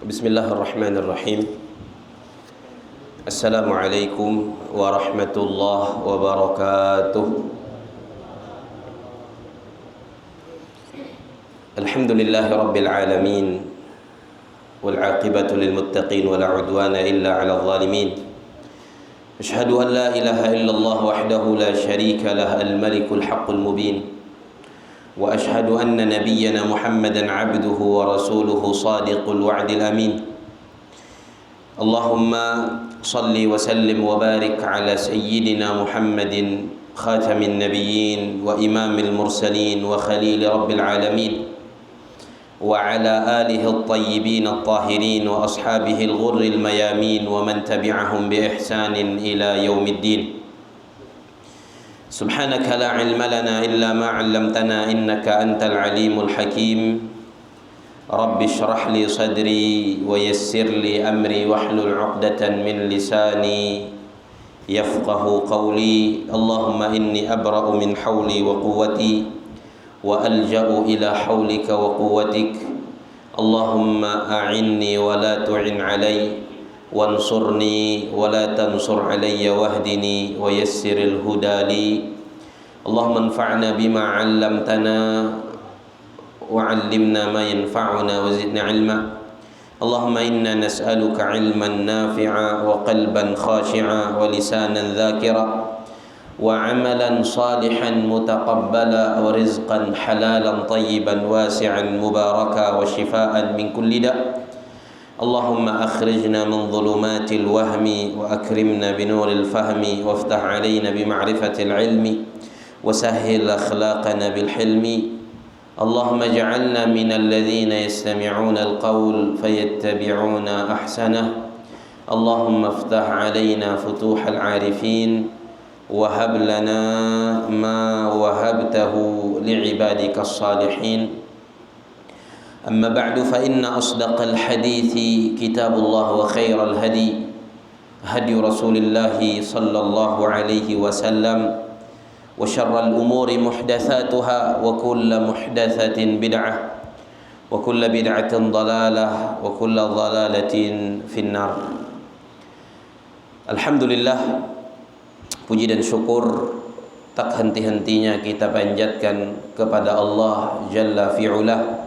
Bismillahirrahmanirrahim. Assalamualaikum warahmatullahi wabarakatuh. Alhamdulillahi rabbil alamin. Wal aqibatu lil muttaqin wa la udwana illa 'alal zalimin. Asyhadu an la ilaha illallah wahdahu la syarika lah al-malikul haqqul mubin. Wa ashhadu anna nabiyyana Muhammadan 'abduhu wa rasuluhu shadiqul wa'dil amin. Allahumma salli wa sallim wa barik ala sayyidina Muhammadin khatamin nabiyyin wa imamil mursalin wa khalil rabbil alamin wa ala alihi at-tayyibin at-tahirin wa ashabihi al-ghurril mayamin wa man tabi'ahum bi ihsanin ila yaumiddin. Subhanaka la ilma lana illa ma 'allamtana innaka antal alimul hakim. Rabbi shrah li sadri wa yassir li amri wahlul 'uqdatan min lisani yafqahu qawli. Allahumma inni abra'u min hawli wa quwwati wa alja'u ila hawlika wa quwwatik. Allahumma a'inni wa la tu'in 'alai wansurni wa la tansur alayya wahdini wa yassiril huda li. Allahumma anfa'na bima 'allamtana wa 'allimna ma yanfa'una wa zidna 'ilma. Allahumma inna nas'aluka 'ilman nafi'a wa qalban khashi'a wa lisanan dhakira wa 'amalan salihan mutaqabbala wa rizqan halalan tayyiban wasi'an mubaraka wa shifaa'an min kulli da'. Allahumma akhrijna min dhulumatil wahmi wa akrimna binuril fahmi waftah alaina bima'rifatil ilmi wa sahhil akhlaqana bil hilmi. Allahumma ij'alna minal ladzina yastami'una al-qawl fayattabi'una ahsanah. Allahumma iftah alaina futuhal 'arifin wa hab lana ma wahabtahu li'ibadikas salihin. أما بعد فإن أصدق الحديث كتاب الله وخير الهدي هدي رسول الله صلى الله عليه وسلم وشر الأمور محدثاتها وكل محدثة بدعة وكل بدعة ضلالة وكل ضلالة في النار. Alhamdulillah, puji dan syukur tak henti-hentinya kita panjatkan kepada Allah Jalla fi'ulah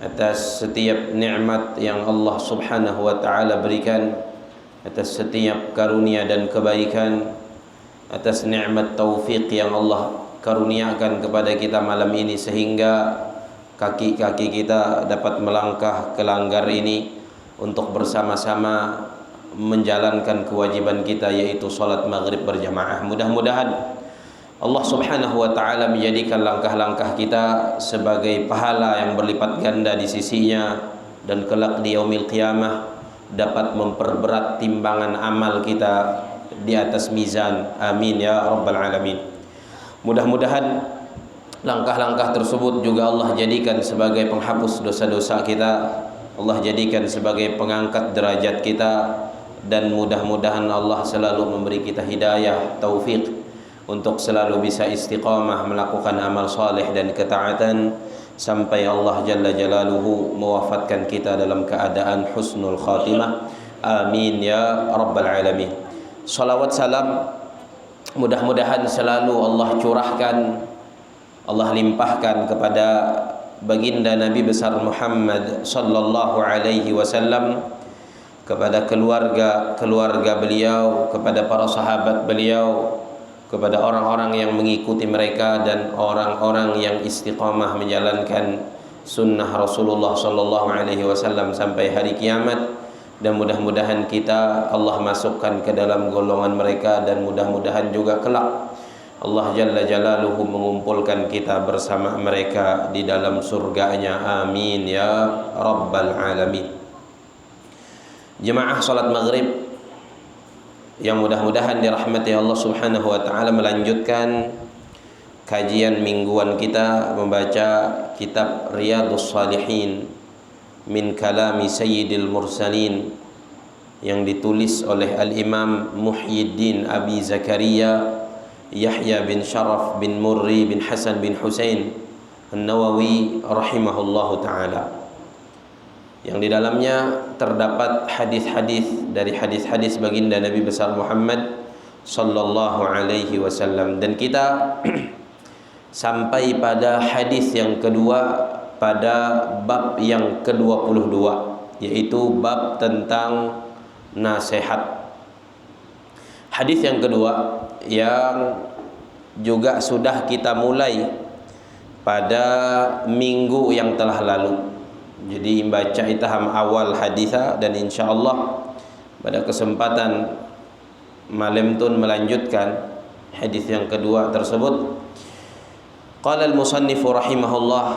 atas setiap nikmat yang Allah Subhanahu wa taala berikan, atas setiap karunia dan kebaikan, atas nikmat taufik yang Allah karuniakan kepada kita malam ini sehingga kaki-kaki kita dapat melangkah ke langgar ini untuk bersama-sama menjalankan kewajiban kita, yaitu salat maghrib berjamaah. Mudah-mudahan Allah Subhanahu wa ta'ala menjadikan langkah-langkah kita sebagai pahala yang berlipat ganda di sisinya, dan kelak di yaumil qiyamah dapat memperberat timbangan amal kita di atas mizan. Amin ya rabbal alamin. Mudah-mudahan langkah-langkah tersebut juga Allah jadikan sebagai penghapus dosa-dosa kita, Allah jadikan sebagai pengangkat derajat kita, dan mudah-mudahan Allah selalu memberi kita hidayah, taufik untuk selalu bisa istiqamah melakukan amal saleh dan ketaatan sampai Allah Jalla Jalaluhu mewafatkan kita dalam keadaan husnul khatimah. Amin ya rabbal alamin. Salawat salam mudah-mudahan selalu Allah curahkan, Allah limpahkan kepada baginda Nabi besar Muhammad sallallahu alaihi wasallam, kepada keluarga beliau, kepada para sahabat beliau, kepada orang-orang yang mengikuti mereka, dan orang-orang yang istiqamah menjalankan sunnah Rasulullah sallallahu alaihi wasallam sampai hari kiamat. Dan mudah-mudahan kita Allah masukkan ke dalam golongan mereka, dan mudah-mudahan juga kelak Allah Jalla Jalaluhu mengumpulkan kita bersama mereka di dalam surganya. Amin ya rabbal alamin. Jemaah salat maghrib yang mudah-mudahan dirahmati Allah Subhanahu wa ta'ala, melanjutkan kajian mingguan kita membaca kitab Riyadhus Shalihin min kalami Sayyidil Mursalin yang ditulis oleh Al-Imam Muhyiddin Abi Zakaria Yahya bin Sharaf bin Murri bin Hasan bin Husain An-Nawawi rahimahullahu ta'ala. yang di dalamnya terdapat hadis-hadis dari hadis-hadis baginda Nabi besar Muhammad sallallahu alaihi wasallam. Dan kita sampai pada hadis yang kedua pada bab yang ke-22, yaitu bab tentang nasihat. Hadis yang kedua yang juga sudah kita mulai pada minggu yang telah lalu. Jadi baca itaham awal hadisah, dan insyaallah pada kesempatan malam tun melanjutkan hadis yang kedua tersebut. Qala al-musannif rahimahullah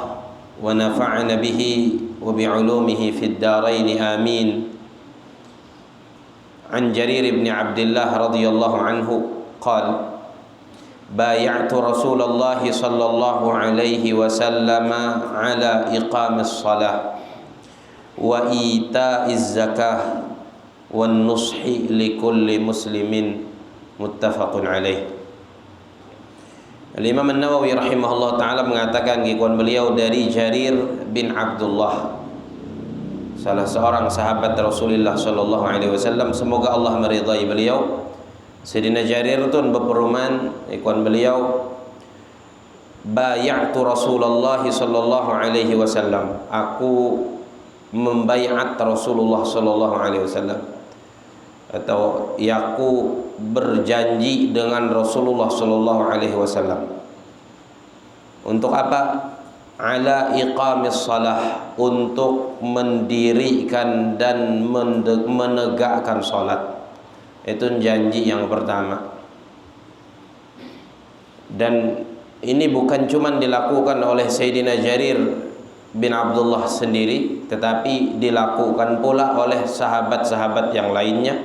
wa nafa'ana bihi wa bi'ulumihi fid dharain amin. An Jarir bin Abdullah radhiyallahu anhu qala بايعت رسول الله صلى الله عليه وسلم على إقام الصلاة وإيتاء الزكاة والنصح لكل مسلم متفق عليه. Al-Imam An-Nawawi rahimahullah ta'ala mengatakan kikuan beliau dari Jarir bin Abdullah, salah seorang sahabat Rasulullah sallallahu alaihi wasallam, semoga Allah meridai beliau. Sayyidina Jarir itu berperuman ikhwan beliau, bay'atu Rasulullah sallallahu alaihi wasallam, aku membaiat Rasulullah sallallahu alaihi wasallam, atau aku berjanji dengan Rasulullah sallallahu alaihi wasallam. Untuk apa? Ala iqamis salah, untuk mendirikan dan menegakkan salat. Itu janji yang pertama. Dan ini bukan cuma dilakukan oleh Sayyidina Jarir bin Abdullah sendiri, tetapi dilakukan pula oleh sahabat-sahabat yang lainnya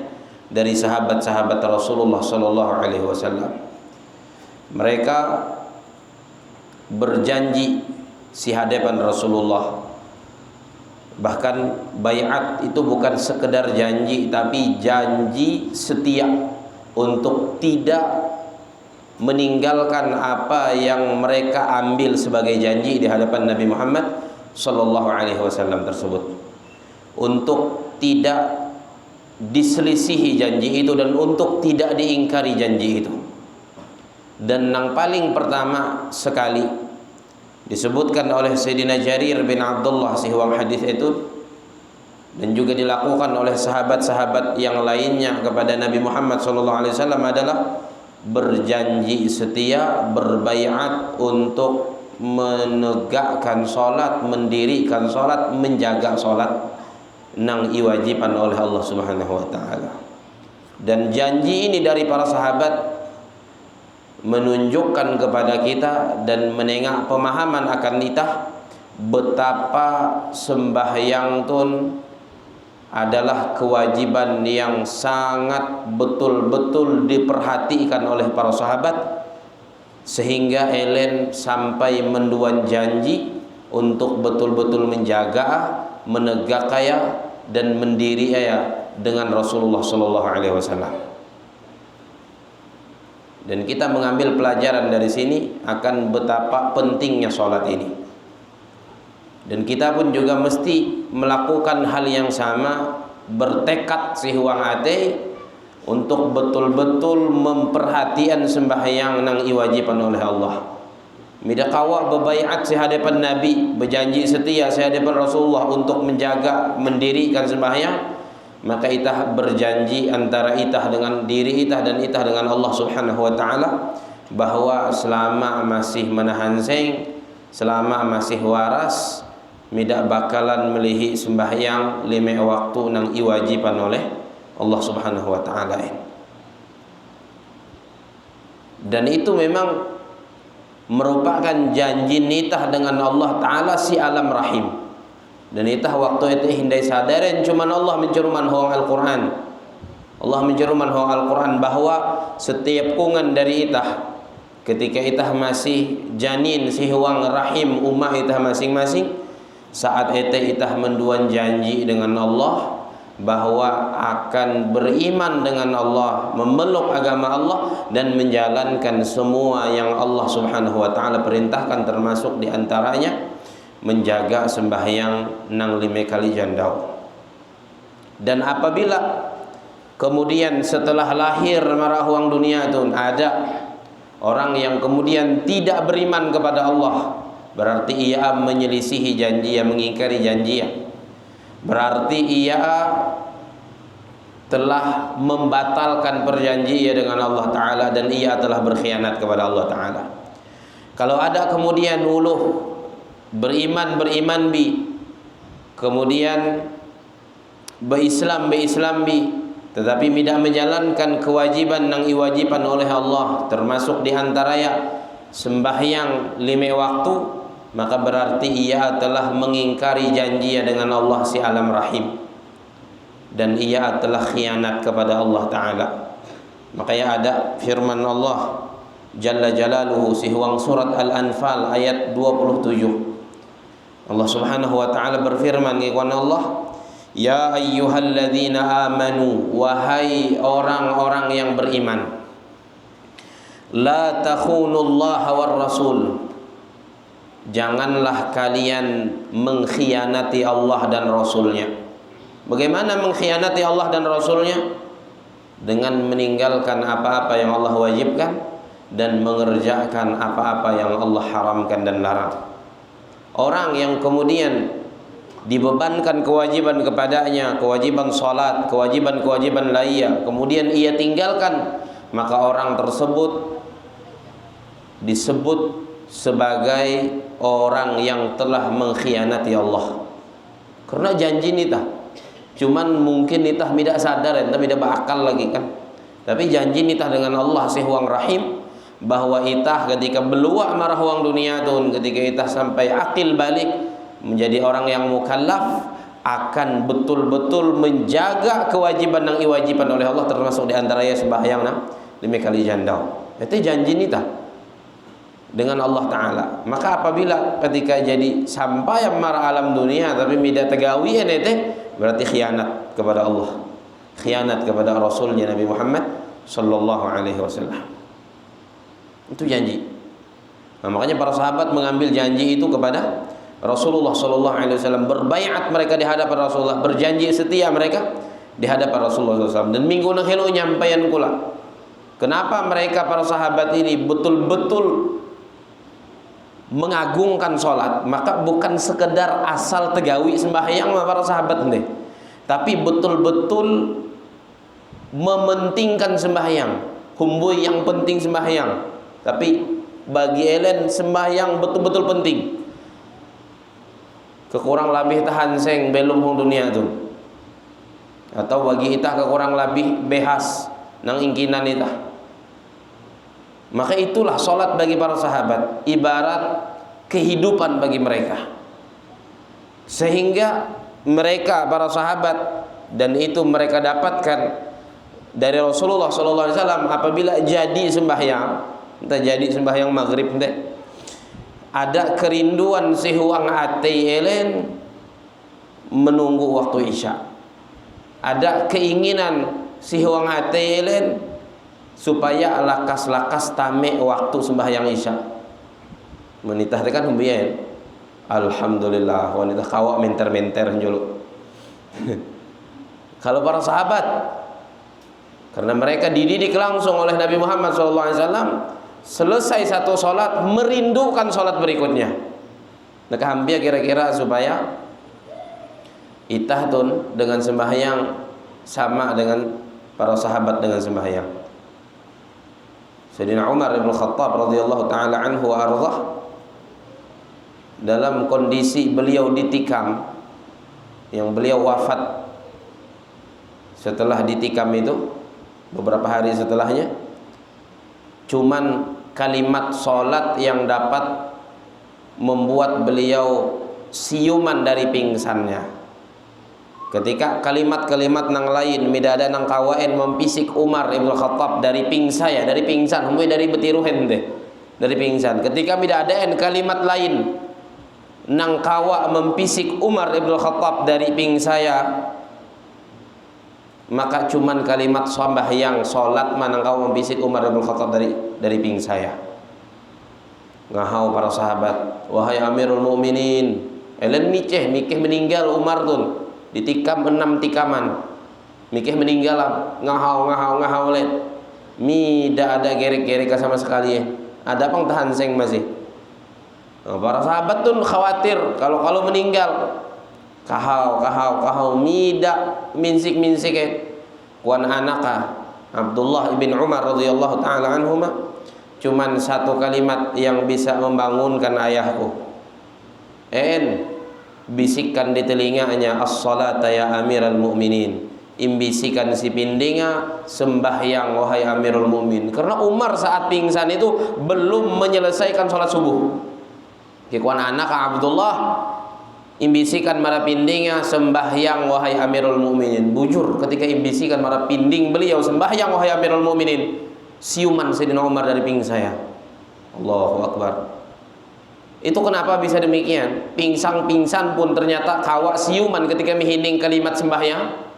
dari sahabat-sahabat Rasulullah sallallahu alaihi wasallam. Mereka berjanji di hadapan Rasulullah. Bahkan baiat itu bukan sekedar janji, tapi janji setia untuk tidak meninggalkan apa yang mereka ambil sebagai janji di hadapan Nabi Muhammad sallallahu alaihi wasallam tersebut, untuk tidak diselisihi janji itu dan untuk tidak diingkari janji itu. Dan yang paling pertama sekali disebutkan oleh Sayyidina Jarir bin Abdullah sihwang hadis itu, dan juga dilakukan oleh sahabat-sahabat yang lainnya kepada Nabi Muhammad SAW adalah berjanji setia, berbaiat untuk menegakkan solat, mendirikan solat, menjaga solat nang iwajiban oleh Allah Subhanahu wa taala. Dan janji ini dari para sahabat menunjukkan kepada kita dan menengah pemahaman akan nitah betapa sembahyang tun adalah kewajiban yang sangat betul-betul diperhatikan oleh para sahabat, sehingga elen sampai menduan janji untuk betul-betul menjaga, menegakkan dan mendiri dengan Rasulullah sallallahu alaihi wasallam. Dan kita mengambil pelajaran dari sini akan betapa pentingnya sholat ini. Dan kita pun juga mesti melakukan hal yang sama, bertekad sihuang ate untuk betul-betul memperhatikan sembahyang nang iwajiban oleh Allah. Mida kawa berbaiat si hadapan Nabi, berjanji setia si hadapan Rasulullah untuk menjaga, mendirikan sembahyang, maka itah berjanji antara itah dengan diri itah dan itah dengan Allah Subhanahu wa taala bahwa selama masih menahan seng, selama masih waras, tidak bakalan melihi sembahyang 5 waktu nang iwajiban oleh Allah Subhanahu wa taala. Dan itu memang merupakan janji nitah dengan Allah taala si alam rahim. Dan itah waktu itu hindai sadarin cuman Allah menceruman huang Al-Quran. Allah menceruman huang Al-Quran bahwa setiap kungan dari itah ketika itah masih janin si huang rahim ummah itah masing-masing, saat itu itah menduan janji dengan Allah bahwa akan beriman dengan Allah, memeluk agama Allah dan menjalankan semua yang Allah Subhanahu wa taala perintahkan, termasuk diantaranya menjaga sembahyang nang 5 kali jandau. Dan apabila kemudian setelah lahir marah uang dunia itu ada orang yang kemudian tidak beriman kepada Allah, berarti ia menyelisihi janji, ia mengingkari janji, berarti ia telah membatalkan perjanjian dengan Allah Ta'ala dan ia telah berkhianat kepada Allah Ta'ala. Kalau ada kemudian uluh beriman bi, kemudian berislam bi, tetapi tidak menjalankan kewajiban yang diwajibkan oleh Allah, termasuk diantaranya sembahyang 5 waktu, maka berarti ia telah mengingkari janji dengan Allah si alam rahim, dan ia telah khianat kepada Allah Ta'ala. Makanya ada firman Allah Jalla Jalaluhu sihuang surat Al-Anfal ayat 27. Allah Subhanahu wa Ta'ala berfirman kepada Allah, ya ayyuhalladzina amanu, wahai orang-orang yang beriman, la takhunullaha war rasul, janganlah kalian mengkhianati Allah dan Rasulnya. Bagaimana mengkhianati Allah dan Rasulnya? Dengan meninggalkan apa-apa yang Allah wajibkan dan mengerjakan apa-apa yang Allah haramkan dan larang. Orang yang kemudian dibebankan kewajiban kepadanya, kewajiban salat, kewajiban-kewajiban lainnya, kemudian ia tinggalkan, maka orang tersebut disebut sebagai orang yang telah mengkhianati Allah. Karena janji nitah, cuman mungkin nitah tidak sadar, entah tidak berakal lagi kan. Tapi janji nitah dengan Allah sehuang rahim, bahwa itah ketika beluak marah uang dunia tuh, ketika itah sampai akil balik menjadi orang yang mukallaf, akan betul-betul menjaga kewajiban yang diwajibkan oleh Allah, termasuk diantaranya sembahyang 5 kali jandau. Itu janji nitah dengan Allah Ta'ala. Maka apabila ketika jadi sampai marah alam dunia tapi tidak tegawi itu, berarti khianat kepada Allah, khianat kepada Rasulnya Nabi Muhammad Sallallahu Alaihi Wasallam. Itu janji. Nah, makanya para sahabat mengambil janji itu kepada Rasulullah Sallallahu Alaihi Wasallam, berbaiat mereka di hadapan Rasulullah, berjanji setia mereka di hadapan Rasulullah SAW. Dan minggu nahelu nyampaian kula, kenapa mereka para sahabat ini betul-betul mengagungkan sholat. Maka bukan sekedar asal tegawi sembahyang para sahabat nih, tapi betul-betul mementingkan sembahyang. Humbui yang penting sembahyang, tapi bagi elen sembahyang betul-betul penting. Kekurang lebih tahan seng belum hong dunia tu, atau bagi itah kekurang lebih behas nang ingkinan itah. Maka itulah solat bagi para sahabat, ibarat kehidupan bagi mereka. Sehingga mereka para sahabat, dan itu mereka dapatkan dari Rasulullah SAW, apabila jadi sembahyang, entah jadi sembahyang maghrib deh, ada kerinduan sehuang hati elen menunggu waktu isya. Ada keinginan sehuang hati elen supaya lakas-lakas tame waktu sembahyang isya. Menitah tekan humbian, alhamdulillah wanita kawak menter-menter julu. Kalau para sahabat, karena mereka dididik langsung oleh Nabi Muhammad SAW, selesai satu sholat merindukan sholat berikutnya. Nah, hampir kira-kira supaya itah tun dengan sembahyang sama dengan para sahabat dengan sembahyang. Sayyidina Umar bin Khattab radhiyallahu taala anhu wa ardhah, dalam kondisi beliau ditikam, yang beliau wafat setelah ditikam itu beberapa hari setelahnya, cuman kalimat sholat yang dapat membuat beliau siuman dari pingsannya. Ketika kalimat-kalimat nang lain midada nang kawain mempisik Umar ibn Khattab dari pingsan, dari betiruhen deh, dari pingsan. Ketika midadaan kalimat lain nang kawa mempisik Umar ibn Khattab dari pingsaya, maka cuman kalimat sembahyang sholat manang kau mempisik Umar ibn Khattab dari pingsaya. ngahau para sahabat, wahai Amirul Mukminin, elen mikeh meninggal Umar tun, ditikam 6 tikaman, mikeh meninggal ngahau let, tidak ada gerek-gerek sama sekali ya. Ada pang tahan seng masih. Nah, para sahabat tun khawatir kalau meninggal, kahau mida minsik kuan anaka Abdullah ibn Umar radhiyallahu taala anhuma. Cuman satu kalimat yang bisa membangunkan ayahku. Bisikkan di telinganya, as-salata ya Amirul Mukminin. Imbisikan si pindinga, sembahyang wahai Amirul Mukminin. Karena Umar saat pingsan itu belum menyelesaikan sholat subuh. Kikuan anak Abdullah, imbisikan mara pindinga, sembahyang wahai Amirul Mukminin. Bujur ketika imbisikan mara pinding beliau, sembahyang wahai Amirul Mukminin, siuman Sayyidina Umar dari pinggang saya. Allahu Akbar. Itu kenapa bisa demikian? Pingsan pun ternyata kawak siuman ketika mihining kalimat sembahyang.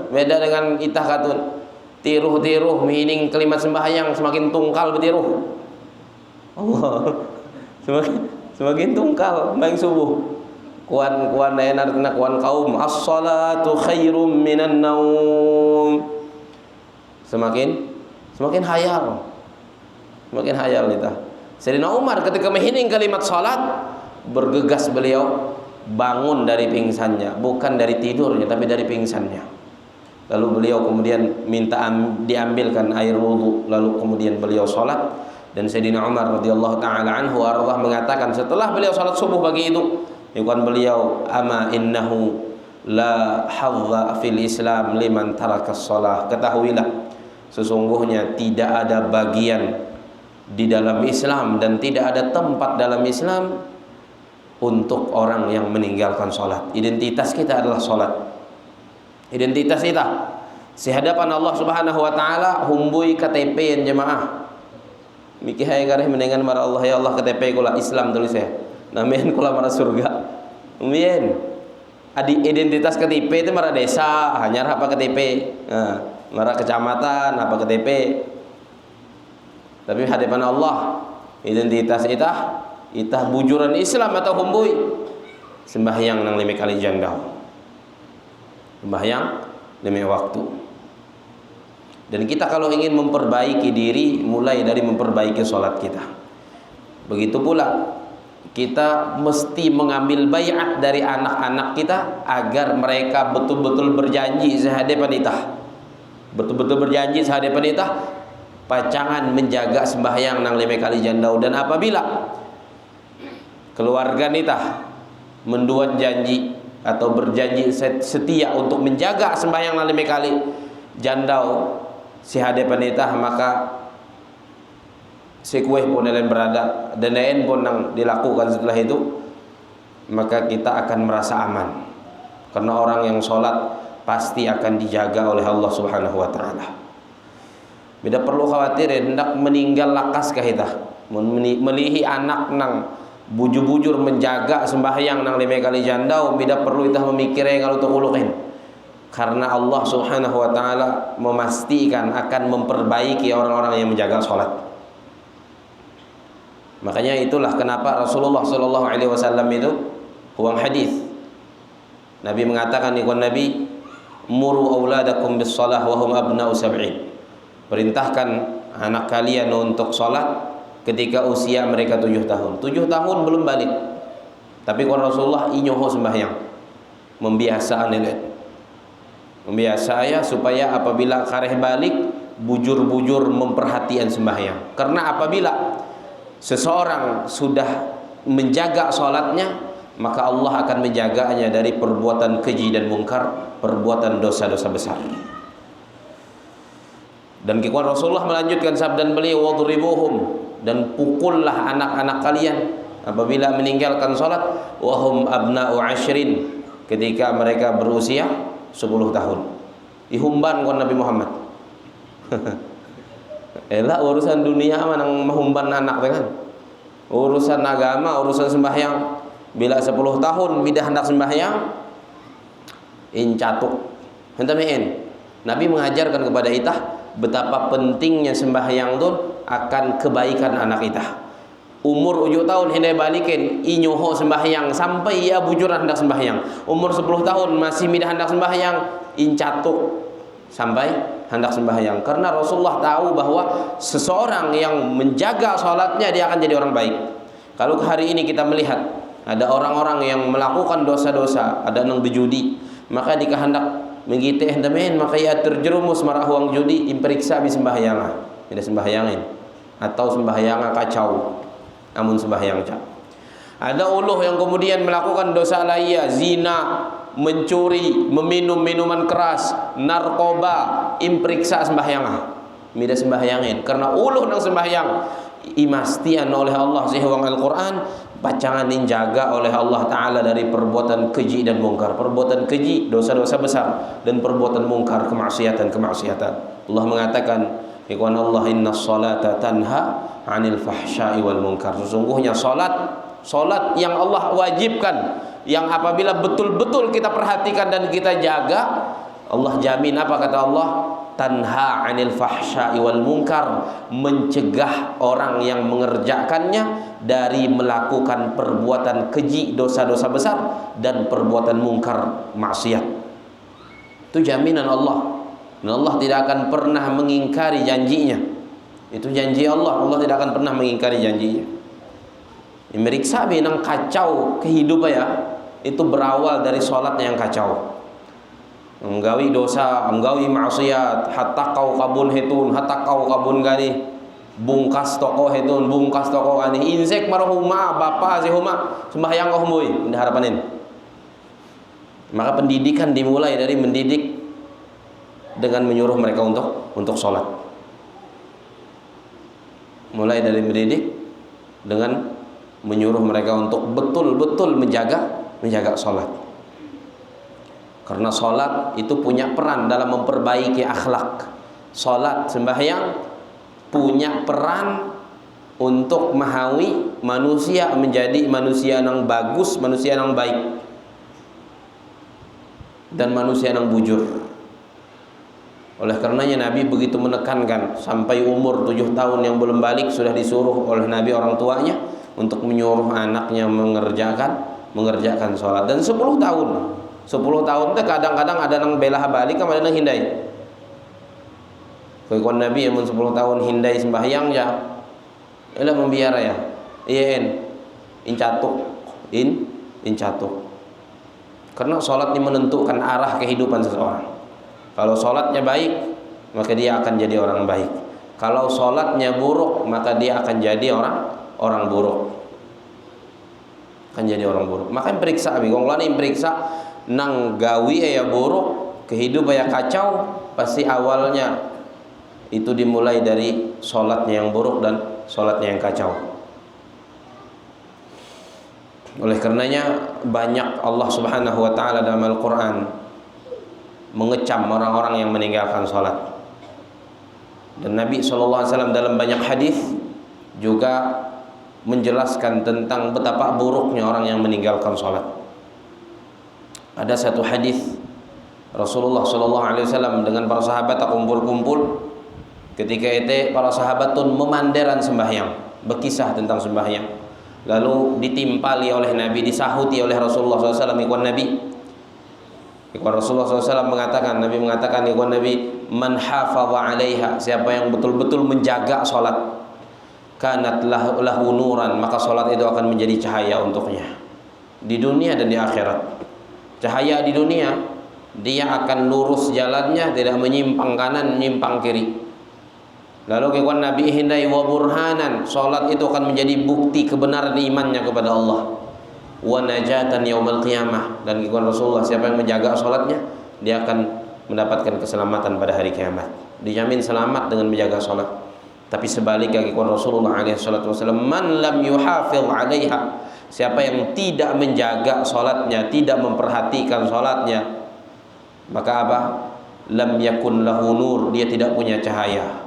Beda dengan itah katun. Tiruh mihining kalimat sembahyang semakin tungkal betiruh. Allah. Semakin tungkal main subuh. Kuan artinya kuan kaum, as-salatu khairum minan naum. Semakin hayal kita. Sayyidina Umar ketika menghining kalimat salat, bergegas beliau bangun dari pingsannya, bukan dari tidurnya tapi dari pingsannya. Lalu beliau kemudian minta diambilkan air wudu, lalu kemudian beliau salat. Dan Sayyidina Umar radhiyallahu taala anhu arwah mengatakan setelah beliau salat subuh pagi itu, ikhwan beliau, ama innahu la hadza fil Islam liman tarakas shalah. Ketahuilah, sesungguhnya tidak ada bagian di dalam Islam dan tidak ada tempat dalam Islam untuk orang yang meninggalkan sholat. Identitas kita adalah sholat. Identitas kita sehadapan Allah Subhanahu wa taala humbui KTP yang jemaah. Miki hay gareh menengan mara Allah, ya Allah KTP kula Islam tulis saya. Namen kula mara surga. Umien. Adi identitas KTP itu mara desa, hanya apa KTP. Mara kecamatan apa KTP. Tapi hadapan Allah identitas itah bujuran Islam atau humbui sembahyang nang 5 kali jandau. Sembahyang 5 waktu. Dan kita kalau ingin memperbaiki diri, mulai dari memperbaiki sholat kita. Begitu pula kita mesti mengambil baiat dari anak-anak kita agar mereka betul-betul berjanji sehadapan itah. Betul-betul berjanji sehadapan itah pacangan menjaga sembahyang nang 5 kali jandau. Dan apabila keluarga nitah menduat janji atau berjanji setia untuk menjaga sembahyang nang 5 kali jandau si hadapan nitah, maka si kueh pun yang berada dan lain pun yang dilakukan setelah itu, maka kita akan merasa aman karena orang yang sholat pasti akan dijaga oleh Allah Subhanahu wa taala. Beda perlu khawatir hendak meninggal lakas kah kita melihi anak nang bujur-bujur menjaga sembahyang nang 5 kali jandau, beda perlu kita memikirnya kalau tukulukin, karena Allah Subhanahu wa taala memastikan akan memperbaiki orang-orang yang menjaga sholat. Makanya itulah kenapa Rasulullah sallallahu alaihi wasallam itu huwang hadis Nabi mengatakan, ikhwan Nabi, muru auladakum bis shalah wa hum abna'u sab'in. Perintahkan anak kalian untuk sholat ketika usia mereka 7 tahun. 7 tahun belum balik. Tapi kalau Rasulullah inyoho sembahyang. Membiasaan ini. Membiasa ya supaya apabila kareh balik bujur-bujur memperhatian sembahyang. Karena apabila seseorang sudah menjaga sholatnya, maka Allah akan menjaganya dari perbuatan keji dan mungkar, perbuatan dosa-dosa besar. Dan kikuan Rasulullah melanjutkan sabdan beliau, wadribuhum, dan pukullah anak-anak kalian apabila meninggalkan sholat, wahum abna'u ashrin, ketika mereka berusia 10 tahun. Dihumban kon Nabi Muhammad. Elah urusan dunia mana mahumban anak dengan urusan agama, urusan sembahyang. Bila 10 tahun bidah hendak sembahyang, incatuk. Hentamein. Nabi mengajarkan kepada itah betapa pentingnya sembahyang itu akan kebaikan anak itah. Umur 7 tahun hendak balikin inyoho sembahyang sampai ia bujuran hendak sembahyang. Umur 10 tahun masih midah hendak sembahyang, incatuk sampai hendak sembahyang. Karena Rasulullah tahu bahwa seseorang yang menjaga salatnya dia akan jadi orang baik. Kalau hari ini kita melihat ada orang-orang yang melakukan dosa-dosa, ada nang berjudi, maka jika hendak mengite hendamen maka ia terjerumus marah uang judi, imperiksa bi sembahyang, tidak sembahyangin atau sembahyang kacau. Amun sembahyang cak. Ada uluh yang kemudian melakukan dosa lainnya, zina, mencuri, meminum minuman keras, narkoba, imperiksa sembahyang. Mida sembahyangin karena uluh nang sembahyang imastian oleh Allah sehwang Al-Quran bacangan jaga oleh Allah Ta'ala dari perbuatan keji dan mungkar. Perbuatan keji, dosa-dosa besar, dan perbuatan mungkar, kemaksiatan. Allah mengatakan, ikhwan Allah, inna salata tanha anil fahsya'i wal munkar. Sesungguhnya salat yang Allah wajibkan, yang apabila betul-betul kita perhatikan dan kita jaga, Allah jamin apa kata Allah? Tanha anil fahsya'i wal munkar, mencegah orang yang mengerjakannya dari melakukan perbuatan keji, dosa-dosa besar, dan perbuatan mungkar, maksiat. Itu jaminan Allah. Dan Allah tidak akan pernah mengingkari janjinya. Itu janji Allah. Allah tidak akan pernah mengingkari janjinya. Meriksa benang kacau kehidupan ya, itu berawal dari sholatnya yang kacau. Menggawi dosa, menggawi maksiat, hatta kau kabun hetun, hatta kau kabun gani, bungkas toko hetun, bungkas toko gani, insek marahuma, bapa sehuma, sembahyang kau humui, indah harapanin. Maka pendidikan dimulai dari mendidik dengan menyuruh mereka untuk sholat. Mulai dari mendidik dengan menyuruh mereka untuk betul-betul menjaga sholat. Karena sholat itu punya peran dalam memperbaiki akhlak. Sholat sembahyang punya peran untuk mahawi manusia menjadi manusia yang bagus, manusia yang baik, dan manusia yang bujur. Oleh karenanya Nabi begitu menekankan, sampai umur 7 tahun yang belum balik sudah disuruh oleh Nabi orang tuanya untuk menyuruh anaknya mengerjakan sholat. Dan 10 tahun itu kadang-kadang ada yang belah balik, ada yang hindai. Kalau Nabi yang 10 tahun hindai sembahyang ya, ialah membiara ya, incatuk. Karena sholat ini menentukan arah kehidupan seseorang. Kalau sholatnya baik, maka dia akan jadi orang baik. Kalau sholatnya buruk, maka dia akan jadi orang buruk. Akan jadi orang buruk. Maka periksa, abigonglan periksa nang gawi ya buruk, kehidupan ya kacau, pasti awalnya itu dimulai dari sholatnya yang buruk dan sholatnya yang kacau. Oleh karenanya banyak Allah Subhanahu wa taala dalam Al-Qur'an mengecam orang-orang yang meninggalkan sholat. Dan Nabi SAW dalam banyak hadis juga menjelaskan tentang betapa buruknya orang yang meninggalkan sholat. Ada satu hadis Rasulullah SAW dengan para sahabat kumpul-kumpul. Ketika itu para sahabat pun memanderan sembahyang, berkisah tentang sembahyang. Lalu ditimpali oleh Nabi, disahuti oleh Rasulullah SAW. Ikwan Nabi Rasulullah SAW mengatakan, Nabi mengatakan, ikwan Nabi, man hafadha 'alaiha, siapa yang betul-betul menjaga salat, kanat lahu nuran, maka salat itu akan menjadi cahaya untuknya di dunia dan di akhirat. Cahaya di dunia, dia akan lurus jalannya, tidak menyimpang kanan, menyimpang kiri. Lalu ikwan Nabi hindai wa burhanan, salat itu akan menjadi bukti kebenaran imannya kepada Allah. Wa najatan yaumil qiyamah, dan ikut Rasulullah, siapa yang menjaga salatnya dia akan mendapatkan keselamatan pada hari kiamat, dijamin selamat dengan menjaga salat. Tapi sebaliknya ikut Rasulullah alaihi salatu wasallam, man lam yuhafiz 'alaiha, siapa yang tidak menjaga salatnya, tidak memperhatikan salatnya, maka apa? Lam yakun lahu nur, dia tidak punya cahaya.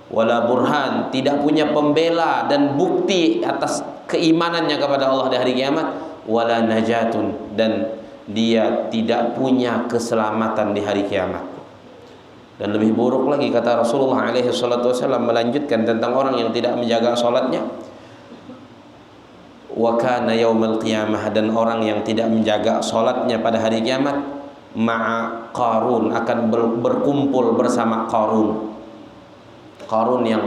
Wala burhan, tidak punya pembela dan bukti atas keimanannya kepada Allah di hari kiamat. Wala najatun, dan dia tidak punya keselamatan di hari kiamat. Dan lebih buruk lagi kata Rasulullah alaihi salatu wasallam melanjutkan tentang orang yang tidak menjaga salatnya, wa kana yaumil qiyamah, dan orang yang tidak menjaga salatnya pada hari kiamat, ma'a Qarun, akan berkumpul bersama Qarun. Qarun yang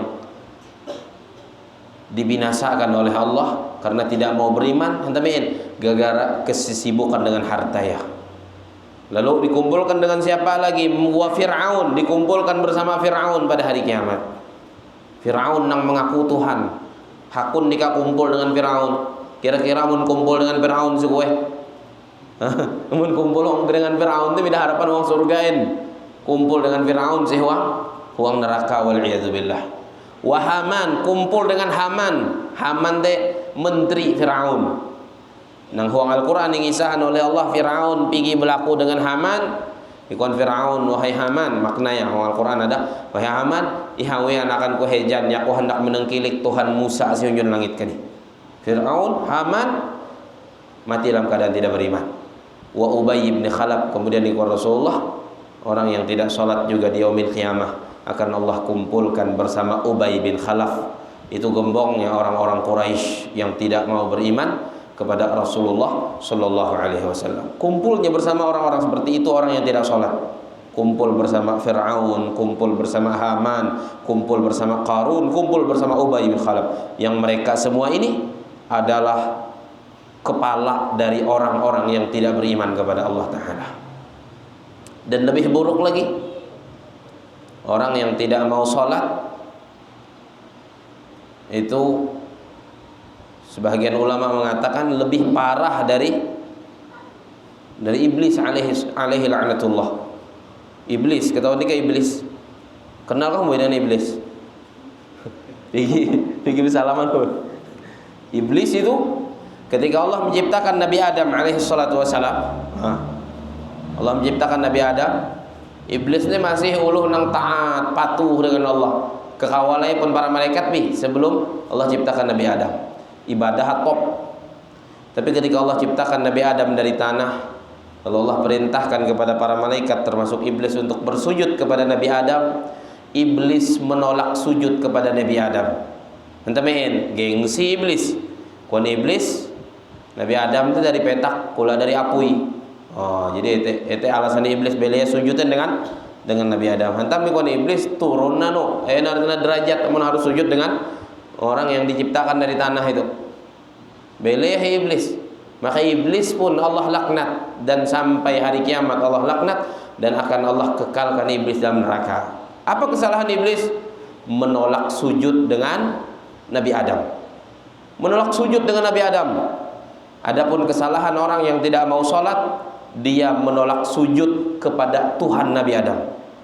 dibinasakan oleh Allah karena tidak mau beriman, hentamin gara-gara kesisibukan dengan harta ya. Lalu dikumpulkan dengan siapa lagi? Wa Fir'aun, dikumpulkan bersama Fir'aun pada hari kiamat. Fir'aun yang mengaku Tuhan, hakun dikakumpul dengan Fir'aun. Kira-kira mun kumpul dengan Fir'aun suwe. Mun kumpul dengan Fir'aun itu tidak harapan wong surgain. Kumpul dengan Fir'aun sih wong neraka wal iyadzubillah. Wa Haman, kumpul dengan Haman. Haman teh menteri Fir'aun. Nang huang Al-Quran yang ngisahan oleh Allah, Fir'aun pergi berlaku dengan Haman. Ikon Fir'aun, wahai Haman, maknanya huang Al-Quran ada, wahai Haman, ihawian akan ku hejan, ya ku hendak menengkilik Tuhan Musa siunjun langit kani. Fir'aun, Haman mati dalam keadaan tidak beriman. Wa Ubay bin Khalaf, kemudian ikon Rasulullah, orang yang tidak sholat juga di yaumil qiyamah akan Allah kumpulkan bersama Ubay bin Khalaf. Itu gembongnya orang-orang Quraisy yang tidak mau beriman kepada Rasulullah Sallallahu Alaihi Wasallam. Kumpulnya bersama orang-orang seperti itu, orang yang tidak sholat. Kumpul bersama Fir'aun, kumpul bersama Haman, kumpul bersama Qarun, kumpul bersama Ubay bin Khalaf. Yang mereka semua ini adalah kepala dari orang-orang yang tidak beriman kepada Allah Ta'ala. Dan lebih buruk lagi, orang yang tidak mau sholat itu sebagian ulama mengatakan lebih parah dari iblis alaihi la'natullah. Iblis, ketahuan ni ke iblis? Kenal kamu dengan iblis? Pergi bersalaman tu. Iblis itu ketika Allah menciptakan Nabi Adam alaihi salatu wassalam, Allah menciptakan Nabi Adam, iblis ni masih uluh nang taat, patuh dengan Allah. Kekawalai pun para malaikat sebelum Allah ciptakan Nabi Adam. Ibadah top. Tapi ketika Allah ciptakan Nabi Adam dari tanah, lalu Allah perintahkan kepada para malaikat termasuk iblis untuk bersujud kepada Nabi Adam. Iblis menolak sujud kepada Nabi Adam. Entamin, gengsi iblis. Kuan iblis, Nabi Adam itu dari petak, kula dari apui. Oh, jadi itu alasan iblis belaya sujudan dengan Nabi Adam. Hantam kuan iblis turun nano, derajat teman harus sujud dengan orang yang diciptakan dari tanah itu. Beleh iblis. Maka iblis pun Allah laknat, dan sampai hari kiamat Allah laknat, dan akan Allah kekalkan iblis dalam neraka. Apa kesalahan iblis? Menolak sujud dengan Nabi Adam. Menolak sujud dengan Nabi Adam. Adapun kesalahan orang yang tidak mau sholat, dia menolak sujud kepada Tuhan Nabi Adam.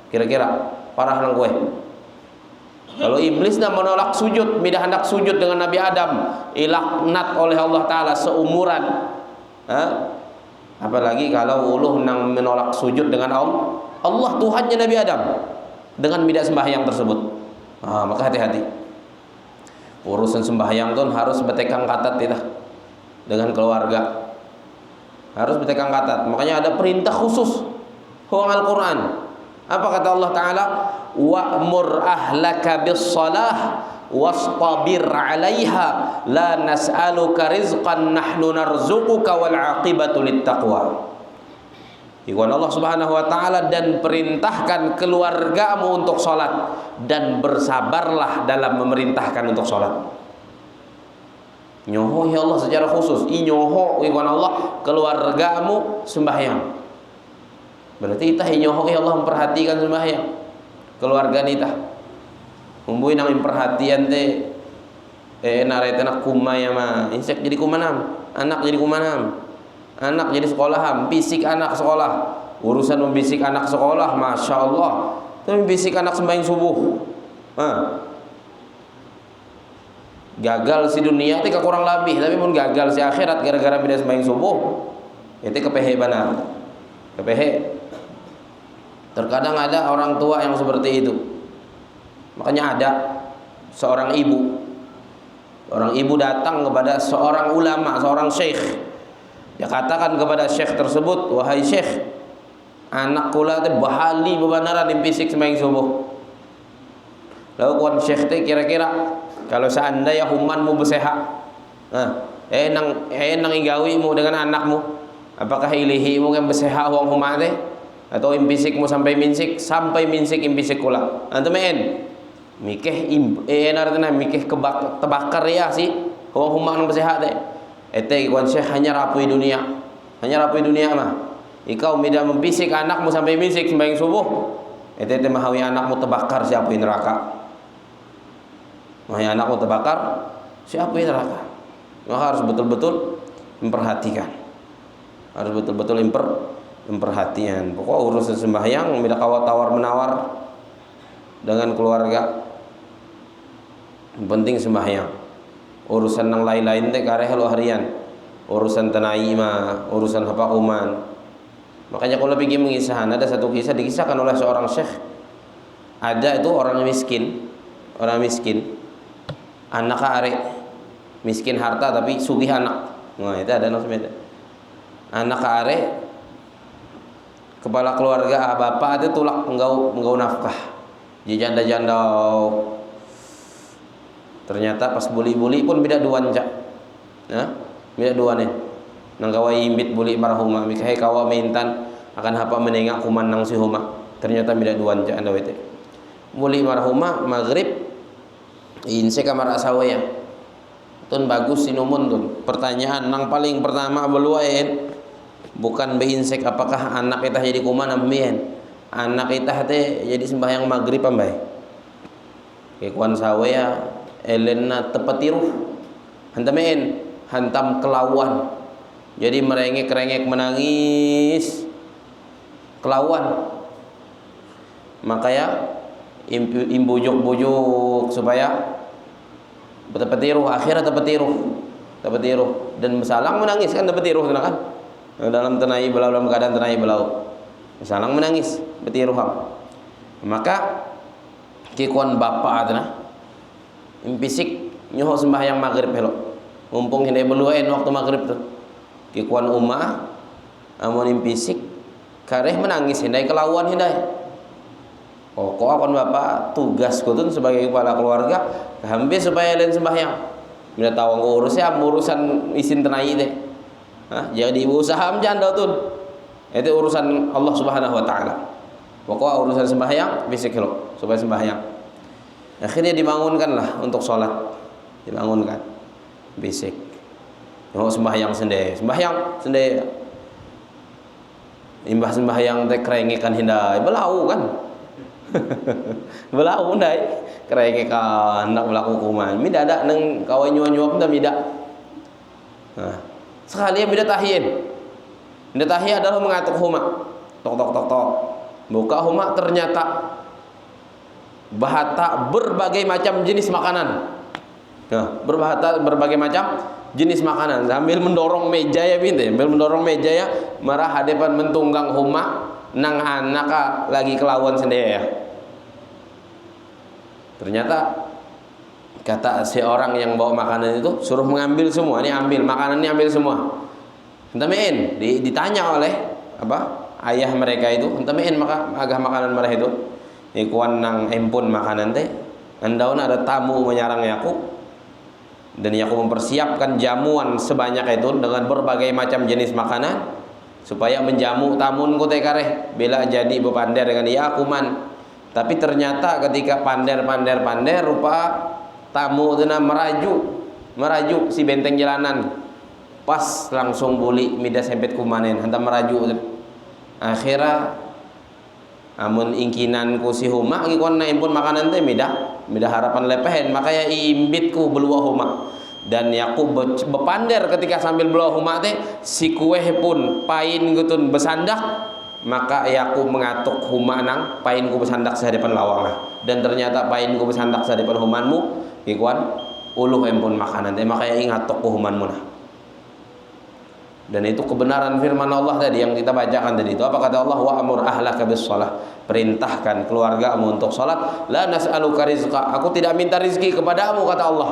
Kira-kira parah nang gue. Kalau iblis dah menolak sujud, tidak hendak sujud dengan Nabi Adam, ilaknat oleh Allah Ta'ala seumuran. Apalagi kalau uluh nang menolak sujud dengan Allah Tuhannya Nabi Adam, dengan tidak sembahyang tersebut. Maka hati-hati. Urusan sembahyang tuh harus bertekang katat kita dengan keluarga. Harus bertekang katat. Makanya ada perintah khusus huang Al-Quran. Apa kata Allah Ta'ala? Wa'mur ahlaka bis-salah wastabir 'alaiha la nas'aluka rizqan nahnu narzuquka wal 'aqibatu lit-taqwa. Iwan Allah Subhanahu wa taala, dan perintahkan keluargamu untuk salat dan bersabarlah dalam memerintahkan untuk salat. Nyoho ya Allah secara khusus, nyoho iwan Allah keluargamu sembahyang. Berarti itah nyoho ya Allah memperhatikan sembahyang keluarga nita. Umbuin nang perhatian teh naretena kumaya mah insek jadi kumanam, anak jadi kumanam, anak jadi sekolahan, bisik anak sekolah. Urusan membisik anak sekolah, masya Allah. Tapi bisik anak sembahyang subuh, gagal si dunia itu kurang lebih, tapi pun gagal si akhirat gara-gara beda sembahyang subuh. Itu kepehe benar, kepehe. Terkadang ada orang tua yang seperti itu. Makanya ada seorang ibu datang kepada seorang ulama, seorang syekh. Dia katakan kepada syekh tersebut, wahai syekh, anak kula teh bahali bebenaran impisik sembahyang subuh. Lalu kuan syekh teh kira-kira kalau seandainya humanmu bersehat, nang igawi mo dengan anakmu, apakah ilihimu yang beseha huang humate atau impisik mo sampai minsik impisik kula antu meen mikeh nartana mikeh tebakar ya si huang huma nang beseha teh ete ikuan syekh hanya rapui dunia mah ikau mida mempisik anakmu sampai minsik sembahyang subuh ete mahawi anakmu terbakar siapa neraka. Mahawi anakmu terbakar siapa neraka. Maka harus betul-betul memperhatikan. Harus betul-betul memperhatikan. Pokok urusan sembahyang mida kawat tawar menawar dengan keluarga. Yang penting sembahyang. Urusan yang lain-lain teh kareh lo harian. Urusan tanai mah, urusan hapakuman. Makanya kalau pergi mengisahkan, ada satu kisah dikisahkan oleh seorang syekh. Ada itu orang miskin, anak arek, miskin harta tapi sugih anak. Nah itu ada namanya. Anak arek, kepala keluarga bapak itu tulak enggau nafkah, janda-janda. Ternyata pas buli-buli pun beda duan cak, beda duan nih. Nang kawa imbit buli marahuma mikahe kawa mintan akan hapa menengak kuman nang si huma ternyata mida duan ja anda wete buli marahuma maghrib inse kamar asawaya tun bagus sinumun tun pertanyaan nang paling pertama beluaen bukan beinsek apakah anak kita jadi kuman ambien anak kita teh jadi sembahyang maghrib ambay kekuan sawaya elena tepatiruh hantam kelawan. Jadi merengek-rengek menangis kelawan. Makanya imbujuk-bujuk supaya tepetiruh akhirnya tepetiruh dan besalang menangis kan tepetiruh kan dalam tenai belau dalam keadaan tenai belau besalang menangis betiruh maka kikuan bapak adna impisik nyoh sembahyang maghrib hello mumpung hindai beluain waktu maghrib tuh kikuan umah amun impisik kareh menangis hindai kelawan hindai kok akan bapak tugas kutun sebagai kepala keluarga hampir supaya lain sembahyang bila tahu urusnya urusan isin tenai deh jadi usaha janda tuh itu urusan Allah Subhanahu wa taala pokok urusan sembahyang bisik lo supaya sembahyang akhirnya dibangunkanlah untuk sholat dibangunkan bisik mau sembahyang sendiri imbah sembahyang teh kerengekan hindai belau kan belau hindai kerengekan nak melaku kuman mida ada neng kawan nyuap dah mida nah sekali mida tahiyin adalah mengatuk huma tok buka huma ternyata bahata berbagai macam jenis makanan berbagai macam jenis makanan sambil mendorong meja ya marah hadapan mentunggang huma nang anak lagi kelawan sendiri ya ternyata kata si orang yang bawa makanan itu suruh mengambil semua ini ambil makanan ini ambil semua entamein ditanya oleh ayah mereka itu entamein maka agak makanan mereka itu ikuan nang empun makanan teh andaun ada tamu menyarang aku dan aku mempersiapkan jamuan sebanyak itu dengan berbagai macam jenis makanan supaya menjamu tamunku teh kareh bela jadi bepander dengan ya akuman tapi ternyata ketika pander rupa tamu tena merajuk si benteng jalanan pas langsung buli mida sempet kumanen hantam merajuk akhirnya amun ingkinanku si huma ngikon na impun makanan teh mida harapan lepehen makanya imbitku beluah huma dan yaku bepander ketika sambil beluah huma teh si kue pun pain gutun besandak maka yaku mengatuk huma nang painku besandak sehadapan lawang lah dan ternyata painku besandak sehadapan humanmu ngikon uluh impun makanan teh makanya ingatuk humanmu nah dan itu kebenaran firman Allah tadi yang kita bacakan tadi itu apa kata Allah wa amur ahlaka bis shalah perintahkan keluargamu untuk salat la nas'aluka rizqa aku tidak minta rezeki kepadamu kata Allah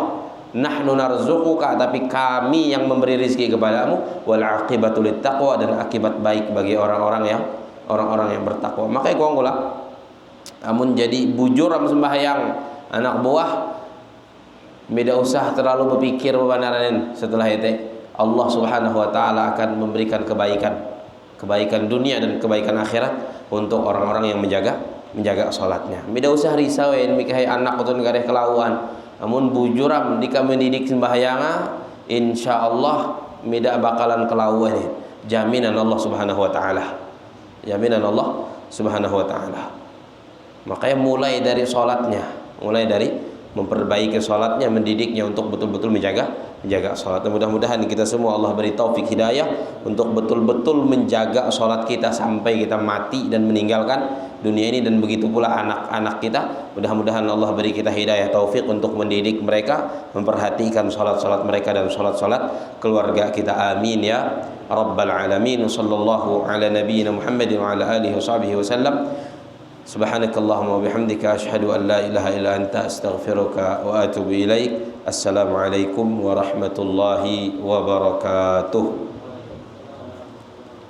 nahnu narzuquka tapi kami yang memberi rezeki kepadamu wal aqibatu littaqwa dan akibat baik bagi orang-orang yang bertakwa makanya kau amun jadi bujur am sembahyang anak buah Tidak usah terlalu berpikir bebenaran setelah itu Allah Subhanahu wa taala akan memberikan kebaikan dunia dan kebaikan akhirat untuk orang-orang yang menjaga salatnya. Tidak usah risau mikahai anak atau negara kelauan. Namun bujuram dika mendidik sembahyanga insyaallah tidak bakalan kelauan. Jaminan Allah Subhanahu wa taala. Jaminan Allah Subhanahu wa taala. Makanya mulai dari salatnya, mulai dari memperbaiki salatnya, mendidiknya untuk betul-betul menjaga salat. Mudah-mudahan kita semua Allah beri taufik hidayah untuk betul-betul menjaga salat kita sampai kita mati dan meninggalkan dunia ini, dan begitu pula anak-anak kita. Mudah-mudahan Allah beri kita hidayah taufik untuk mendidik mereka, memperhatikan salat-salat mereka dan salat-salat keluarga kita. Amin ya rabbal alamin. Sallallahu ala nabiyyina Muhammadin wa ala alihi wasallam. Subhanakallahumma wa bihamdika asyhadu an la ilaha illa anta astaghfiruka wa atubu ilaik. Assalamualaikum warahmatullahi wabarakatuh.